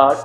8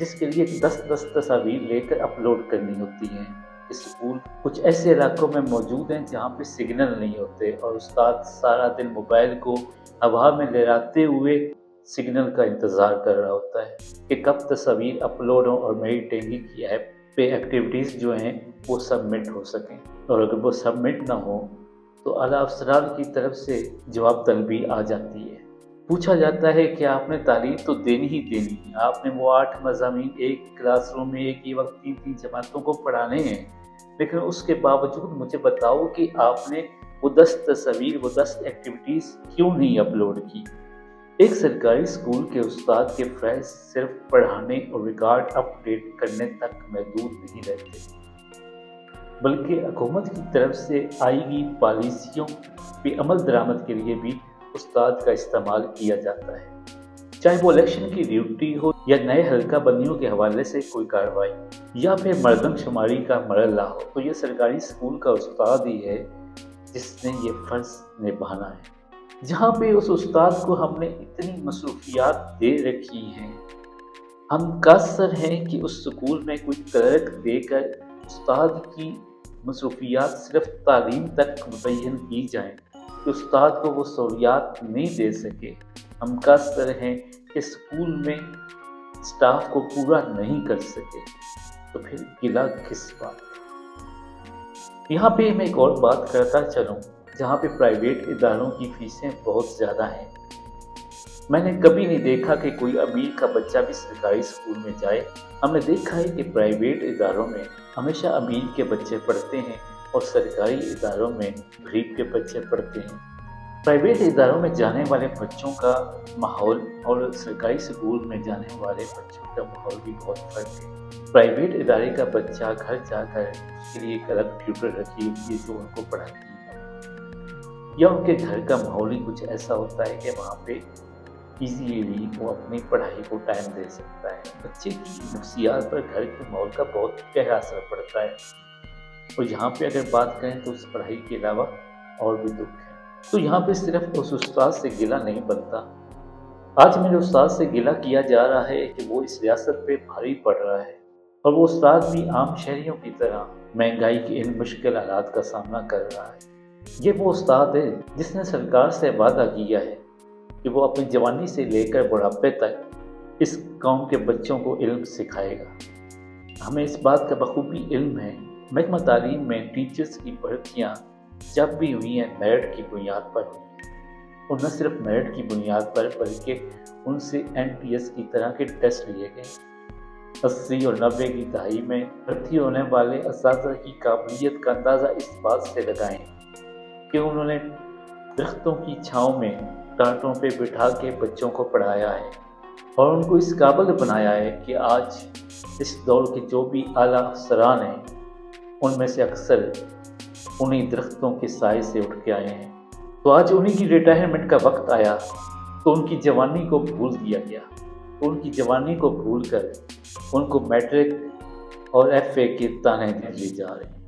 جس کے لیے 10 تصاویر لے کر اپلوڈ کرنی ہوتی ہیں۔ اسکول کچھ ایسے علاقوں میں موجود ہیں جہاں پہ سگنل نہیں ہوتے اور استاد سارا دن موبائل کو ہوا میں لہراتے ہوئے سگنل کا انتظار کر رہا ہوتا ہے کہ کب تصاویر اپلوڈ ہوں اور میری ڈیلی کی ایپ پہ ایکٹیویٹیز جو ہیں وہ سبمٹ ہو سکیں، اور اگر وہ سبمٹ نہ ہو تو اعلیٰ افسران کی طرف سے جواب طلبی آ جاتی ہے۔ پوچھا جاتا ہے کہ آپ نے تعلیم تو دینی ہی دینی ہے، آپ نے وہ 8 مضامین ایک کلاس روم میں ایک ہی وقت 3 جماعتوں کو پڑھانے ہیں، لیکن اس کے باوجود مجھے بتاؤ کہ آپ نے وہ 10 تصاویر، وہ 10 ایکٹیویٹیز کیوں نہیں اپلوڈ کی؟ ایک سرکاری اسکول کے استاد کے فیض صرف پڑھانے اور ریکارڈ اپ ڈیٹ کرنے تک محدود نہیں رہتے، بلکہ حکومت کی طرف سے آئی گئی پالیسیوں پہ عمل درآمد کے لیے بھی استاد کا استعمال کیا جاتا ہے۔ چاہے وہ الیکشن کی ڈیوٹی ہو یا نئے حلقہ بندیوں کے حوالے سے کوئی کارروائی یا پھر مردم شماری کا مرحلہ ہو، تو یہ سرکاری اسکول کا استاد ہی ہے جس نے یہ فرض نبھانا ہے۔ جہاں پہ اس استاد کو ہم نے اتنی مصروفیات دے رکھی ہیں، ہم قاصر ہیں کہ اس اسکول میں کوئی کلرک دے کر استاد کی مصروفیات صرف تعلیم تک متعین کی جائیں کہ استاد کو وہ سہولیات نہیں دے سکے۔ ہم قاصر ہیں کہ اسکول میں اسٹاف کو پورا نہیں کر سکے، تو پھر گلہ کس بات؟ یہاں پہ میں ایک اور بات کرتا چلوں، جہاں پہ پرائیویٹ اداروں کی فیسیں بہت زیادہ ہیں۔ میں نے کبھی نہیں دیکھا کہ کوئی امیر کا بچہ بھی سرکاری اسکول میں جائے۔ ہم نے دیکھا ہے کہ پرائیویٹ اداروں میں ہمیشہ امیر کے بچے پڑھتے ہیں اور سرکاری اداروں میں غریب کے بچے پڑھتے ہیں۔ پرائیویٹ اداروں میں جانے والے بچوں کا ماحول اور سرکاری اسکول میں جانے والے بچوں کا ماحول بھی بہت فرق ہے۔ پرائیویٹ ادارے کا بچہ گھر جا کر اس کے لیے ایک الگ ٹیوٹر رکھی ہوتی ہے جو ان کو پڑھاتی ہے، یا ان کے گھر کا ماحول ہی کچھ ایسا ہوتا ہے کہ وہاں پہ ایزیلی وہ اپنی پڑھائی کو ٹائم دے سکتا ہے۔ بچے کی نفسیات پر گھر کے ماحول کا بہت گہرا اثر پڑتا ہے، اور یہاں پہ اگر بات کریں تو اس پڑھائی کے علاوہ اور بھی دکھ ہے۔ تو یہاں پہ صرف اس استاد سے گلہ نہیں بنتا، آج میرے استاد سے گلہ کیا جا رہا ہے کہ وہ اس ریاست پہ بھاری پڑ رہا ہے، اور وہ استاد بھی عام شہریوں کی طرح مہنگائی کے ان مشکل حالات کا سامنا کر رہا ہے۔ یہ وہ استاد ہے جس نے سرکار سے وعدہ کیا ہے کہ وہ اپنی جوانی سے لے کر بڑھاپے تک اس قوم کے بچوں کو علم سکھائے گا۔ ہمیں اس بات کا بخوبی علم ہے، محکمہ تعلیم میں ٹیچرز کی بھرتیاں جب بھی ہوئی ہیں میرٹ کی بنیاد پر ہوئی ہیں، اور نہ صرف میرٹ کی بنیاد پر بلکہ ان سے NTS کی طرح کے ٹیسٹ لیے گئے۔ 80 اور 90 کی دہائی میں بھرتی ہونے والے اساتذہ کی قابلیت کا اندازہ اس بات سے لگائیں کہ انہوں نے درختوں کی چھاؤں میں ٹانٹوں پہ بٹھا کے بچوں کو پڑھایا ہے، اور ان کو اس قابل بنایا ہے کہ آج اس دور کے جو بھی اعلیٰ افسران ہیں ان میں سے اکثر انہیں درختوں کے سائے سے اٹھ کے آئے ہیں۔ تو آج انہیں کی ریٹائرمنٹ کا وقت آیا تو ان کی جوانی کو بھول دیا گیا، تو ان کی جوانی کو بھول کر ان کو میٹرک اور FA کے تانے دیے جا رہے ہیں۔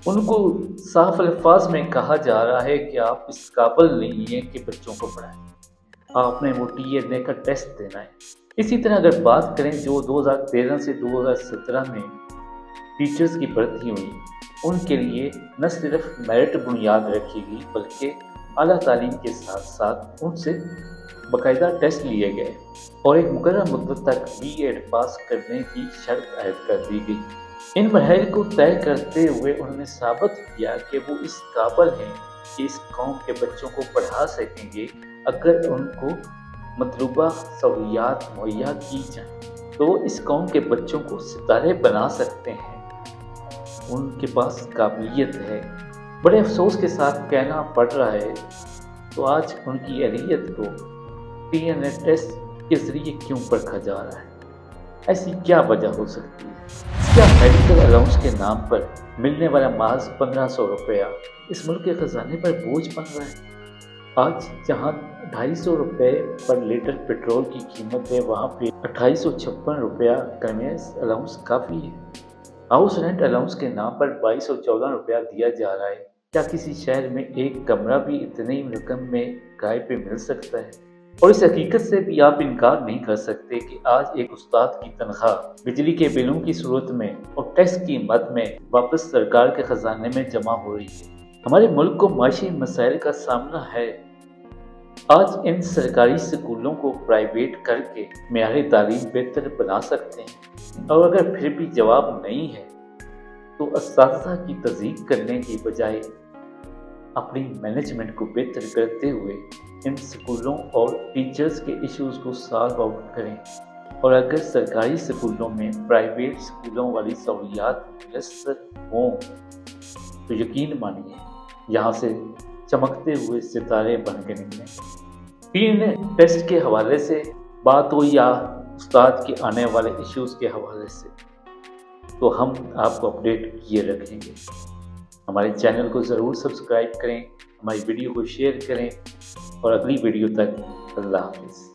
ان کو صاف الفاظ میں کہا جا رہا ہے کہ آپ اس قابل نہیں ہیں کہ بچوں کو پڑھائیں، آپ نے وہ TNA کا ٹیسٹ دینا ہے۔ اسی طرح اگر بات کریں جو 2013 سے 2017 میں ٹیچرز کی بھرتی ہوئی، ان کے لیے نہ صرف میرٹ بنیاد رکھی گئی بلکہ اعلیٰ تعلیم کے ساتھ ساتھ ان سے باقاعدہ ٹیسٹ لیے گئے اور ایک مقررہ مدت تک B.Ed پاس کرنے کی شرط عائد کر دی گئی۔ ان مراحل کو طے کرتے ہوئے انہوں نے ثابت کیا کہ وہ اس قابل ہیں کہ اس قوم کے بچوں کو پڑھا سکیں گے اگر ان کو مطلوبہ سہولیات مہیا کی جائیں، تو وہ اس قوم کے بچوں کو ستارے بنا سکتے ہیں۔ ان کے پاس قابلیت ہے۔ بڑے افسوس کے ساتھ کہنا پڑ رہا ہے تو آج ان کی اہلیت کو TNA ٹیسٹ کے ذریعے کیوں پرکھا جا رہا ہے؟ ایسی کیا وجہ ہو سکتی ہے؟ کیا میڈیکل الاؤنس کے نام پر ملنے والا محض 1500 روپیہ اس ملک کے خزانے پر بوجھ بن رہا ہے؟ آج جہاں 250 روپے پر لیٹر پیٹرول کی قیمت ہے، وہاں پہ 2856 روپیہ کنوینس الاؤنس کافی ہے۔ ہاؤس رینٹ الاؤنس کے نام پر 2214 روپیہ دیا جا رہا ہے۔ کیا کسی شہر میں ایک کمرہ بھی اتنی رقم میں کرائے پہ مل سکتا ہے؟ اور اس حقیقت سے بھی آپ انکار نہیں کر سکتے کہ آج ایک استاد کی تنخواہ بجلی کے بلوں کی صورت میں اور ٹیکس کی مد میں واپس سرکار کے خزانے میں جمع ہو رہی ہے۔ ہمارے ملک کو معاشی مسائل کا سامنا ہے۔ آج ان سرکاری سکولوں کو پرائیویٹ کر کے معیار تعلیم بہتر بنا سکتے ہیں، اور اگر پھر بھی جواب نہیں ہے تو اساتذہ کی تصدیق کرنے کی بجائے اپنی مینجمنٹ کو بہتر کرتے ہوئے ان سکولوں اور ٹیچرز کے ایشوز کو سالو آؤٹ کریں، اور اگر سرکاری سکولوں میں پرائیویٹ سکولوں والی سہولیات میسر ہوں تو یقین مانیے یہاں سے چمکتے ہوئے ستارے بن کے نکلیں۔ پھر ٹیسٹ کے حوالے سے بات ہو یا استاد کے آنے والے ایشوز کے حوالے سے، تو ہم آپ کو اپڈیٹ کیے رکھیں گے۔ ہمارے چینل کو ضرور سبسکرائب کریں، ہماری ویڈیو کو شیئر کریں، اور اگلی ویڈیو تک اللہ حافظ۔